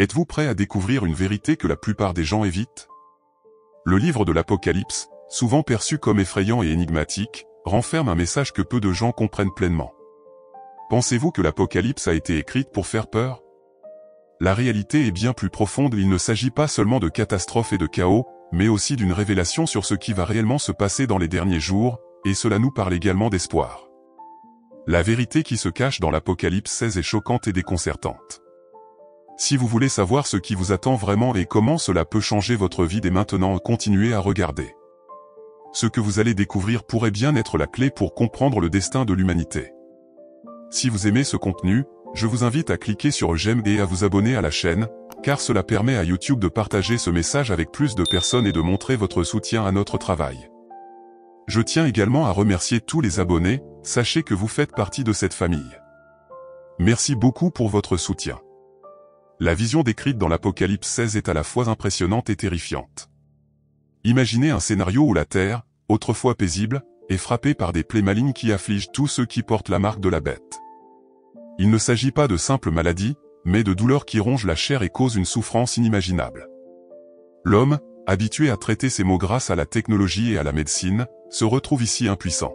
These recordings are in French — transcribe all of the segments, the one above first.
Êtes-vous prêt à découvrir une vérité que la plupart des gens évitent? Le livre de l'Apocalypse, souvent perçu comme effrayant et énigmatique, renferme un message que peu de gens comprennent pleinement. Pensez-vous que l'Apocalypse a été écrite pour faire peur? La réalité est bien plus profonde, il ne s'agit pas seulement de catastrophes et de chaos, mais aussi d'une révélation sur ce qui va réellement se passer dans les derniers jours, et cela nous parle également d'espoir. La vérité qui se cache dans l'Apocalypse 16 est choquante et déconcertante. Si vous voulez savoir ce qui vous attend vraiment et comment cela peut changer votre vie dès maintenant, continuez à regarder. Ce que vous allez découvrir pourrait bien être la clé pour comprendre le destin de l'humanité. Si vous aimez ce contenu, je vous invite à cliquer sur j'aime et à vous abonner à la chaîne, car cela permet à YouTube de partager ce message avec plus de personnes et de montrer votre soutien à notre travail. Je tiens également à remercier tous les abonnés, sachez que vous faites partie de cette famille. Merci beaucoup pour votre soutien. La vision décrite dans l'Apocalypse 16 est à la fois impressionnante et terrifiante. Imaginez un scénario où la Terre, autrefois paisible, est frappée par des plaies malignes qui affligent tous ceux qui portent la marque de la bête. Il ne s'agit pas de simples maladies, mais de douleurs qui rongent la chair et causent une souffrance inimaginable. L'homme, habitué à traiter ces maux grâce à la technologie et à la médecine, se retrouve ici impuissant.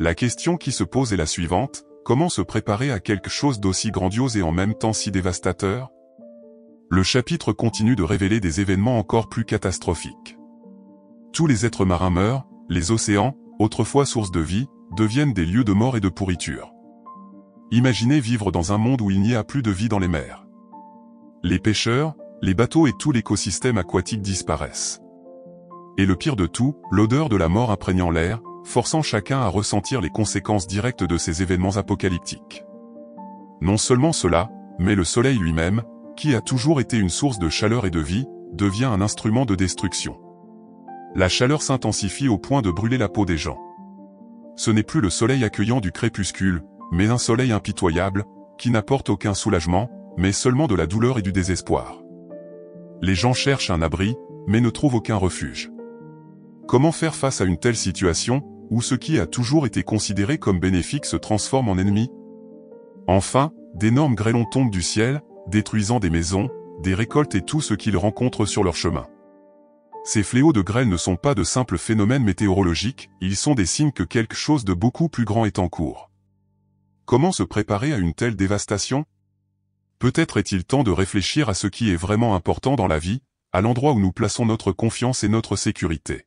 La question qui se pose est la suivante: comment se préparer à quelque chose d'aussi grandiose et en même temps si dévastateur? Le chapitre continue de révéler des événements encore plus catastrophiques. Tous les êtres marins meurent, les océans, autrefois sources de vie, deviennent des lieux de mort et de pourriture. Imaginez vivre dans un monde où il n'y a plus de vie dans les mers. Les pêcheurs, les bateaux et tout l'écosystème aquatique disparaissent. Et le pire de tout, l'odeur de la mort imprégnant l'air, forçant chacun à ressentir les conséquences directes de ces événements apocalyptiques. Non seulement cela, mais le soleil lui-même, qui a toujours été une source de chaleur et de vie, devient un instrument de destruction. La chaleur s'intensifie au point de brûler la peau des gens. Ce n'est plus le soleil accueillant du crépuscule, mais un soleil impitoyable, qui n'apporte aucun soulagement, mais seulement de la douleur et du désespoir. Les gens cherchent un abri, mais ne trouvent aucun refuge. Comment faire face à une telle situation, où ce qui a toujours été considéré comme bénéfique se transforme en ennemi? Enfin, d'énormes grêlons tombent du ciel, détruisant des maisons, des récoltes et tout ce qu'ils rencontrent sur leur chemin. Ces fléaux de grêle ne sont pas de simples phénomènes météorologiques, ils sont des signes que quelque chose de beaucoup plus grand est en cours. Comment se préparer à une telle dévastation? Peut-être est-il temps de réfléchir à ce qui est vraiment important dans la vie, à l'endroit où nous plaçons notre confiance et notre sécurité.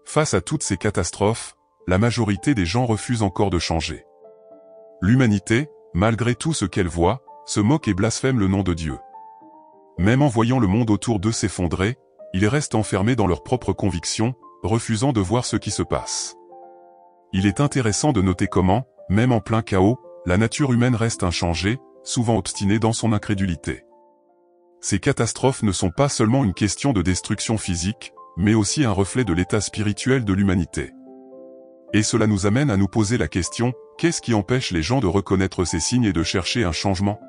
Face à toutes ces catastrophes, la majorité des gens refusent encore de changer. L'humanité, malgré tout ce qu'elle voit, se moque et blasphème le nom de Dieu. Même en voyant le monde autour d'eux s'effondrer, ils restent enfermés dans leurs propres convictions, refusant de voir ce qui se passe. Il est intéressant de noter comment, même en plein chaos, la nature humaine reste inchangée, souvent obstinée dans son incrédulité. Ces catastrophes ne sont pas seulement une question de destruction physique, mais aussi un reflet de l'état spirituel de l'humanité. Et cela nous amène à nous poser la question, qu'est-ce qui empêche les gens de reconnaître ces signes et de chercher un changement?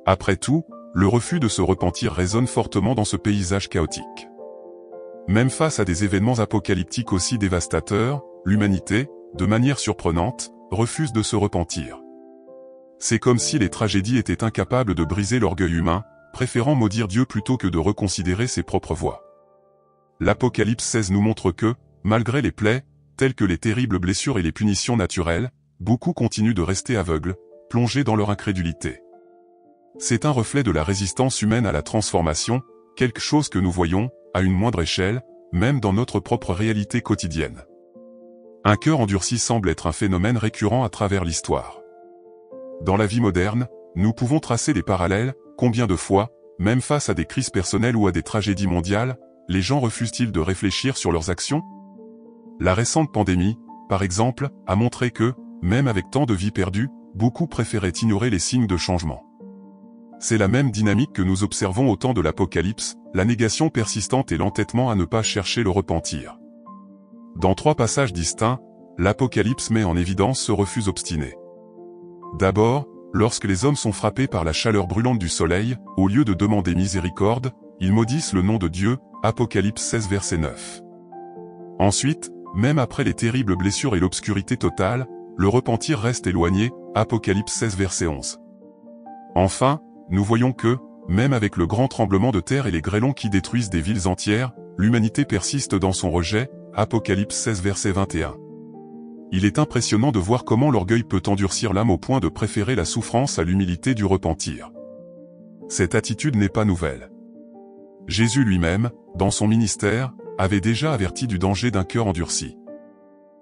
Après tout, le refus de se repentir résonne fortement dans ce paysage chaotique. Même face à des événements apocalyptiques aussi dévastateurs, l'humanité, de manière surprenante, refuse de se repentir. C'est comme si les tragédies étaient incapables de briser l'orgueil humain, préférant maudire Dieu plutôt que de reconsidérer ses propres voies. L'Apocalypse 16 nous montre que, malgré les plaies, telles que les terribles blessures et les punitions naturelles, beaucoup continuent de rester aveugles, plongés dans leur incrédulité. C'est un reflet de la résistance humaine à la transformation, quelque chose que nous voyons, à une moindre échelle, même dans notre propre réalité quotidienne. Un cœur endurci semble être un phénomène récurrent à travers l'histoire. Dans la vie moderne, nous pouvons tracer des parallèles, combien de fois, même face à des crises personnelles ou à des tragédies mondiales, les gens refusent-ils de réfléchir sur leurs actions? La récente pandémie, par exemple, a montré que, même avec tant de vies perdues, beaucoup préféraient ignorer les signes de changement. C'est la même dynamique que nous observons au temps de l'Apocalypse, la négation persistante et l'entêtement à ne pas chercher le repentir. Dans 3 passages distincts, l'Apocalypse met en évidence ce refus obstiné. D'abord, lorsque les hommes sont frappés par la chaleur brûlante du soleil, au lieu de demander miséricorde, ils maudissent le nom de Dieu, Apocalypse 16 verset 9. Ensuite, même après les terribles blessures et l'obscurité totale, le repentir reste éloigné, Apocalypse 16 verset 11. Enfin, nous voyons que, même avec le grand tremblement de terre et les grêlons qui détruisent des villes entières, l'humanité persiste dans son rejet, Apocalypse 16 verset 21. Il est impressionnant de voir comment l'orgueil peut endurcir l'âme au point de préférer la souffrance à l'humilité du repentir. Cette attitude n'est pas nouvelle. Jésus lui-même, dans son ministère, avait déjà averti du danger d'un cœur endurci.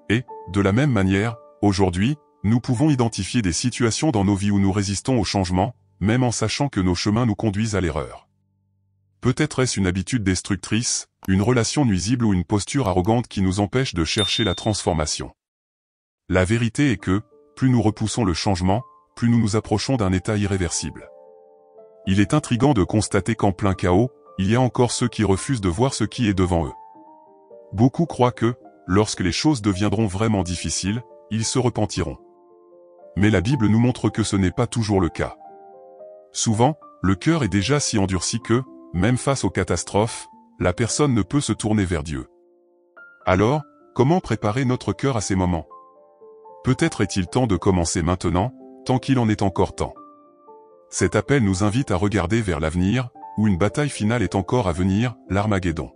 Et, de la même manière, aujourd'hui, nous pouvons identifier des situations dans nos vies où nous résistons au changement, même en sachant que nos chemins nous conduisent à l'erreur. Peut-être est-ce une habitude destructrice, une relation nuisible ou une posture arrogante qui nous empêche de chercher la transformation. La vérité est que, plus nous repoussons le changement, plus nous nous approchons d'un état irréversible. Il est intriguant de constater qu'en plein chaos, il y a encore ceux qui refusent de voir ce qui est devant eux. Beaucoup croient que, lorsque les choses deviendront vraiment difficiles, ils se repentiront. Mais la Bible nous montre que ce n'est pas toujours le cas. Souvent, le cœur est déjà si endurci que, même face aux catastrophes, la personne ne peut se tourner vers Dieu. Alors, comment préparer notre cœur à ces moments? Peut-être est-il temps de commencer maintenant, tant qu'il en est encore temps. Cet appel nous invite à regarder vers l'avenir, où une bataille finale est encore à venir, l'Armageddon.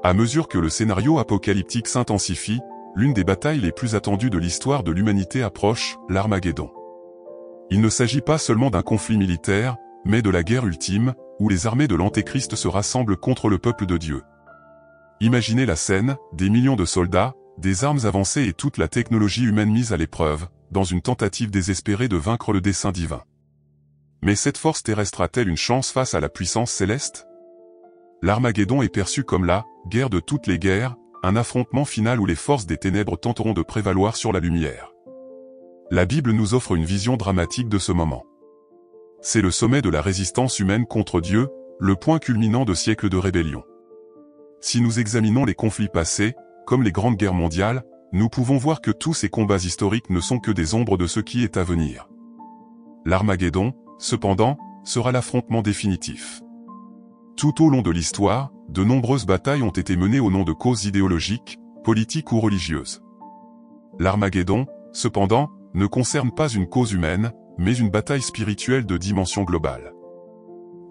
À mesure que le scénario apocalyptique s'intensifie, l'une des batailles les plus attendues de l'histoire de l'humanité approche, l'Armageddon. Il ne s'agit pas seulement d'un conflit militaire, mais de la guerre ultime, où les armées de l'Antéchrist se rassemblent contre le peuple de Dieu. Imaginez la scène, des millions de soldats, des armes avancées et toute la technologie humaine mise à l'épreuve, dans une tentative désespérée de vaincre le dessein divin. Mais cette force terrestre a-t-elle une chance face à la puissance céleste? L'Armageddon est perçu comme la guerre de toutes les guerres, un affrontement final où les forces des ténèbres tenteront de prévaloir sur la lumière. La Bible nous offre une vision dramatique de ce moment. C'est le sommet de la résistance humaine contre Dieu, le point culminant de siècles de rébellion. Si nous examinons les conflits passés, comme les grandes guerres mondiales, nous pouvons voir que tous ces combats historiques ne sont que des ombres de ce qui est à venir. L'Armageddon, cependant, sera l'affrontement définitif. Tout au long de l'histoire, de nombreuses batailles ont été menées au nom de causes idéologiques, politiques ou religieuses. L'Armageddon, cependant, ne concerne pas une cause humaine, mais une bataille spirituelle de dimension globale.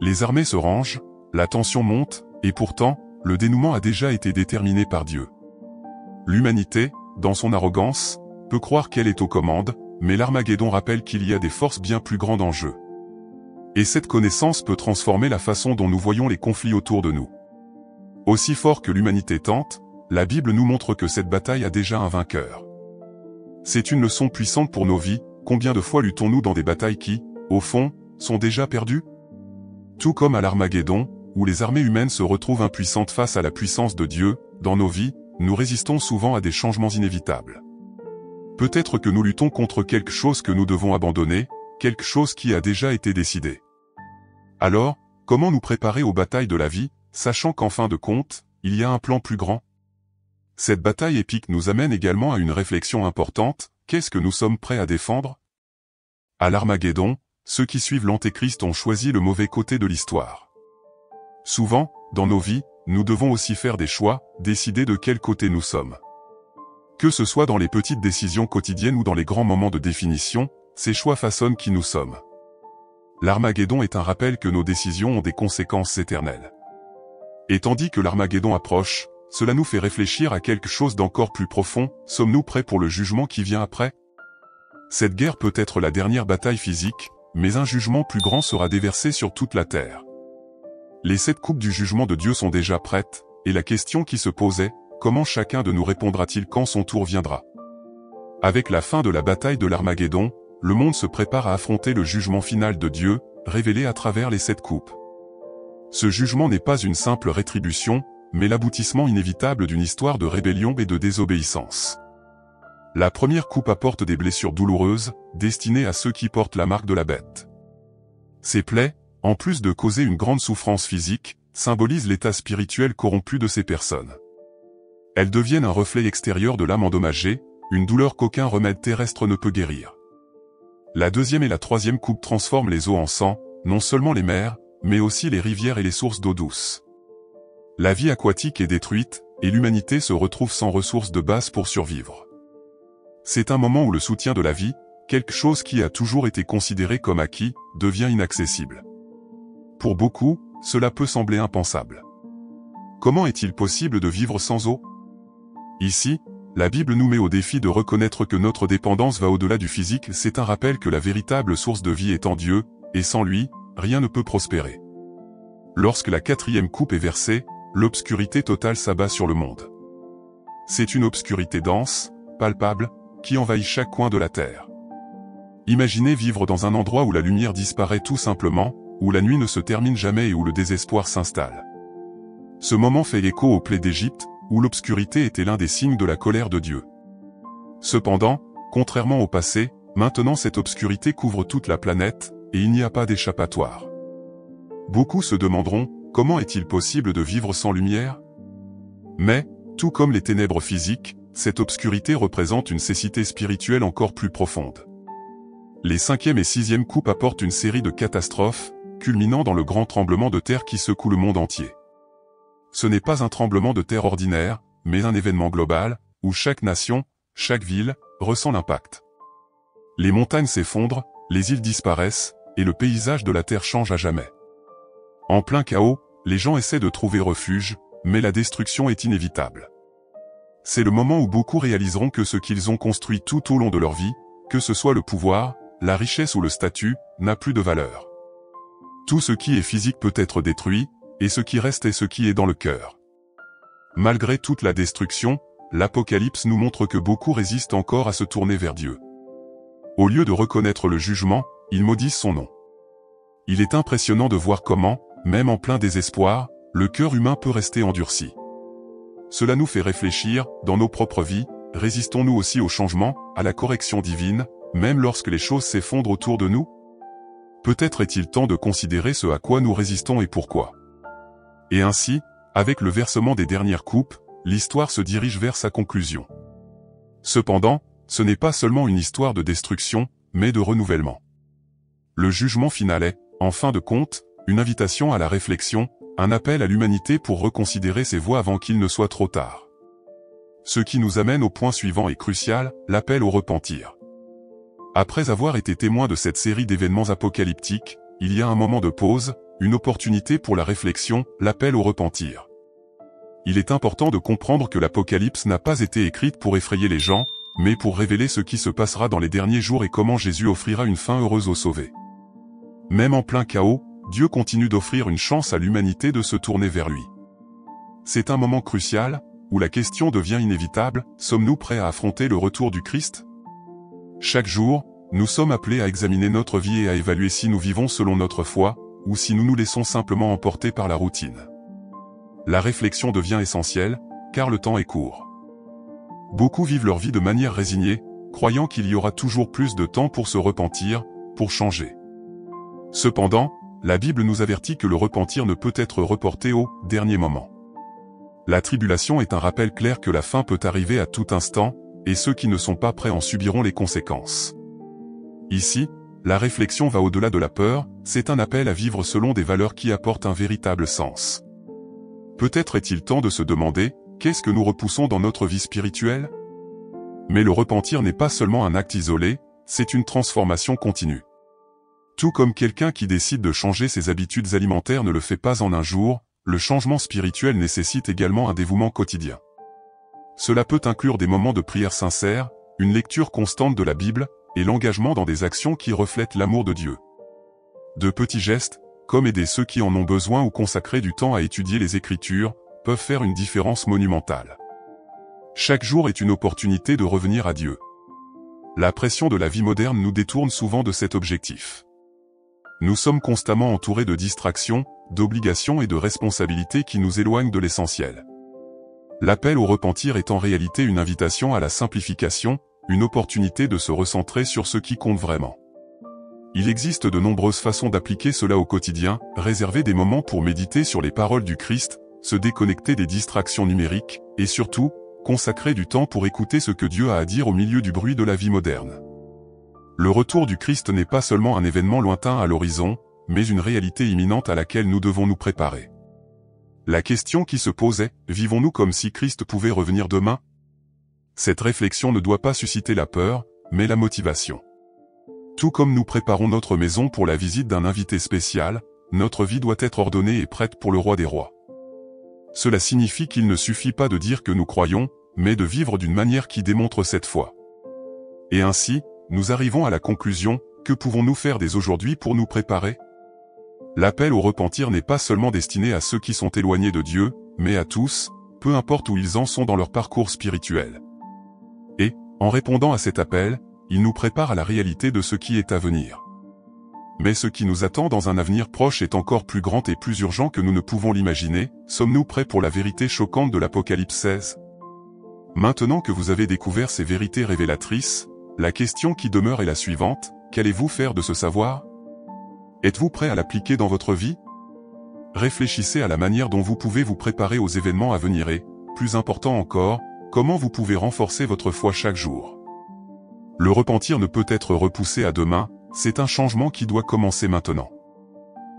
Les armées se rangent, la tension monte, et pourtant, le dénouement a déjà été déterminé par Dieu. L'humanité, dans son arrogance, peut croire qu'elle est aux commandes, mais l'Armageddon rappelle qu'il y a des forces bien plus grandes en jeu. Et cette connaissance peut transformer la façon dont nous voyons les conflits autour de nous. Aussi fort que l'humanité tente, la Bible nous montre que cette bataille a déjà un vainqueur. C'est une leçon puissante pour nos vies. Combien de fois luttons-nous dans des batailles qui, au fond, sont déjà perdues? Tout comme à l'Armageddon, où les armées humaines se retrouvent impuissantes face à la puissance de Dieu, dans nos vies, nous résistons souvent à des changements inévitables. Peut-être que nous luttons contre quelque chose que nous devons abandonner, quelque chose qui a déjà été décidé. Alors, comment nous préparer aux batailles de la vie, sachant qu'en fin de compte, il y a un plan plus grand? Cette bataille épique nous amène également à une réflexion importante. Qu'est-ce que nous sommes prêts à défendre? À l'Armageddon, ceux qui suivent l'Antéchrist ont choisi le mauvais côté de l'histoire. Souvent, dans nos vies, nous devons aussi faire des choix, décider de quel côté nous sommes. Que ce soit dans les petites décisions quotidiennes ou dans les grands moments de définition, ces choix façonnent qui nous sommes. L'Armageddon est un rappel que nos décisions ont des conséquences éternelles. Et tandis que l'Armageddon approche, cela nous fait réfléchir à quelque chose d'encore plus profond. Sommes-nous prêts pour le jugement qui vient après? Cette guerre peut être la dernière bataille physique, mais un jugement plus grand sera déversé sur toute la terre. Les 7 coupes du jugement de Dieu sont déjà prêtes, et la question qui se posait, comment chacun de nous répondra-t-il quand son tour viendra? Avec la fin de la bataille de l'Armageddon, le monde se prépare à affronter le jugement final de Dieu, révélé à travers les 7 coupes. Ce jugement n'est pas une simple rétribution, mais l'aboutissement inévitable d'une histoire de rébellion et de désobéissance. La première coupe apporte des blessures douloureuses, destinées à ceux qui portent la marque de la bête. Ces plaies, en plus de causer une grande souffrance physique, symbolisent l'état spirituel corrompu de ces personnes. Elles deviennent un reflet extérieur de l'âme endommagée, une douleur qu'aucun remède terrestre ne peut guérir. La deuxième et la troisième coupe transforment les eaux en sang, non seulement les mers, mais aussi les rivières et les sources d'eau douce. La vie aquatique est détruite, et l'humanité se retrouve sans ressources de base pour survivre. C'est un moment où le soutien de la vie, quelque chose qui a toujours été considéré comme acquis, devient inaccessible. Pour beaucoup, cela peut sembler impensable. Comment est-il possible de vivre sans eau? Ici, la Bible nous met au défi de reconnaître que notre dépendance va au-delà du physique. C'est un rappel que la véritable source de vie est en Dieu, et sans lui, rien ne peut prospérer. Lorsque la 4e coupe est versée, l'obscurité totale s'abat sur le monde. C'est une obscurité dense, palpable, qui envahit chaque coin de la terre. Imaginez vivre dans un endroit où la lumière disparaît tout simplement, où la nuit ne se termine jamais et où le désespoir s'installe. Ce moment fait écho aux plaies d'Égypte, où l'obscurité était l'un des signes de la colère de Dieu. Cependant, contrairement au passé, maintenant cette obscurité couvre toute la planète, et il n'y a pas d'échappatoire. Beaucoup se demanderont, comment est-il possible de vivre sans lumière? Mais, tout comme les ténèbres physiques, cette obscurité représente une cécité spirituelle encore plus profonde. Les 5e et 6e coupes apportent une série de catastrophes, culminant dans le grand tremblement de terre qui secoue le monde entier. Ce n'est pas un tremblement de terre ordinaire, mais un événement global, où chaque nation, chaque ville, ressent l'impact. Les montagnes s'effondrent, les îles disparaissent, et le paysage de la terre change à jamais. En plein chaos, les gens essaient de trouver refuge, mais la destruction est inévitable. C'est le moment où beaucoup réaliseront que ce qu'ils ont construit tout au long de leur vie, que ce soit le pouvoir, la richesse ou le statut, n'a plus de valeur. Tout ce qui est physique peut être détruit, et ce qui reste est ce qui est dans le cœur. Malgré toute la destruction, l'Apocalypse nous montre que beaucoup résistent encore à se tourner vers Dieu. Au lieu de reconnaître le jugement, ils maudissent son nom. Il est impressionnant de voir comment, même en plein désespoir, le cœur humain peut rester endurci. Cela nous fait réfléchir, dans nos propres vies, résistons-nous aussi au changement, à la correction divine, même lorsque les choses s'effondrent autour de nous? Peut-être est-il temps de considérer ce à quoi nous résistons et pourquoi. Et ainsi, avec le versement des dernières coupes, l'histoire se dirige vers sa conclusion. Cependant, ce n'est pas seulement une histoire de destruction, mais de renouvellement. Le jugement final est, en fin de compte, une invitation à la réflexion, un appel à l'humanité pour reconsidérer ses voies avant qu'il ne soit trop tard. Ce qui nous amène au point suivant est crucial, l'appel au repentir. Après avoir été témoin de cette série d'événements apocalyptiques, il y a un moment de pause, une opportunité pour la réflexion, l'appel au repentir. Il est important de comprendre que l'Apocalypse n'a pas été écrite pour effrayer les gens, mais pour révéler ce qui se passera dans les derniers jours et comment Jésus offrira une fin heureuse aux sauvés. Même en plein chaos, Dieu continue d'offrir une chance à l'humanité de se tourner vers lui. C'est un moment crucial, où la question devient inévitable, sommes-nous prêts à affronter le retour du Christ? Chaque jour, nous sommes appelés à examiner notre vie et à évaluer si nous vivons selon notre foi, ou si nous nous laissons simplement emporter par la routine. La réflexion devient essentielle, car le temps est court. Beaucoup vivent leur vie de manière résignée, croyant qu'il y aura toujours plus de temps pour se repentir, pour changer. Cependant, la Bible nous avertit que le repentir ne peut être reporté au dernier moment. La tribulation est un rappel clair que la fin peut arriver à tout instant, et ceux qui ne sont pas prêts en subiront les conséquences. Ici, la réflexion va au-delà de la peur, c'est un appel à vivre selon des valeurs qui apportent un véritable sens. Peut-être est-il temps de se demander, qu'est-ce que nous repoussons dans notre vie spirituelle? Mais le repentir n'est pas seulement un acte isolé, c'est une transformation continue. Tout comme quelqu'un qui décide de changer ses habitudes alimentaires ne le fait pas en un jour, le changement spirituel nécessite également un dévouement quotidien. Cela peut inclure des moments de prière sincère, une lecture constante de la Bible, et l'engagement dans des actions qui reflètent l'amour de Dieu. De petits gestes, comme aider ceux qui en ont besoin ou consacrer du temps à étudier les Écritures, peuvent faire une différence monumentale. Chaque jour est une opportunité de revenir à Dieu. La pression de la vie moderne nous détourne souvent de cet objectif. Nous sommes constamment entourés de distractions, d'obligations et de responsabilités qui nous éloignent de l'essentiel. L'appel au repentir est en réalité une invitation à la simplification, une opportunité de se recentrer sur ce qui compte vraiment. Il existe de nombreuses façons d'appliquer cela au quotidien, réserver des moments pour méditer sur les paroles du Christ, se déconnecter des distractions numériques, et surtout, consacrer du temps pour écouter ce que Dieu a à dire au milieu du bruit de la vie moderne. Le retour du Christ n'est pas seulement un événement lointain à l'horizon, mais une réalité imminente à laquelle nous devons nous préparer. La question qui se pose est, vivons-nous comme si Christ pouvait revenir demain? Cette réflexion ne doit pas susciter la peur, mais la motivation. Tout comme nous préparons notre maison pour la visite d'un invité spécial, notre vie doit être ordonnée et prête pour le roi des rois. Cela signifie qu'il ne suffit pas de dire que nous croyons, mais de vivre d'une manière qui démontre cette foi. Et ainsi, nous arrivons à la conclusion, que pouvons-nous faire dès aujourd'hui pour nous préparer? L'appel au repentir n'est pas seulement destiné à ceux qui sont éloignés de Dieu, mais à tous, peu importe où ils en sont dans leur parcours spirituel. Et, en répondant à cet appel, il nous prépare à la réalité de ce qui est à venir. Mais ce qui nous attend dans un avenir proche est encore plus grand et plus urgent que nous ne pouvons l'imaginer. Sommes-nous prêts pour la vérité choquante de l'Apocalypse 16? Maintenant que vous avez découvert ces vérités révélatrices, la question qui demeure est la suivante: qu'allez-vous faire de ce savoir? Êtes-vous prêt à l'appliquer dans votre vie? Réfléchissez à la manière dont vous pouvez vous préparer aux événements à venir et, plus important encore, comment vous pouvez renforcer votre foi chaque jour. Le repentir ne peut être repoussé à demain, c'est un changement qui doit commencer maintenant.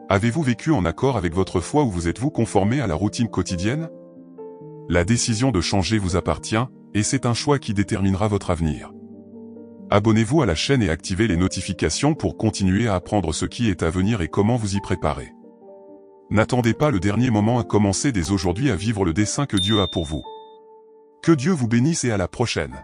Avez-vous vécu en accord avec votre foi ou vous êtes-vous conformé à la routine quotidienne? La décision de changer vous appartient, et c'est un choix qui déterminera votre avenir. Abonnez-vous à la chaîne et activez les notifications pour continuer à apprendre ce qui est à venir et comment vous y préparer. N'attendez pas le dernier moment à commencer dès aujourd'hui à vivre le dessein que Dieu a pour vous. Que Dieu vous bénisse et à la prochaine.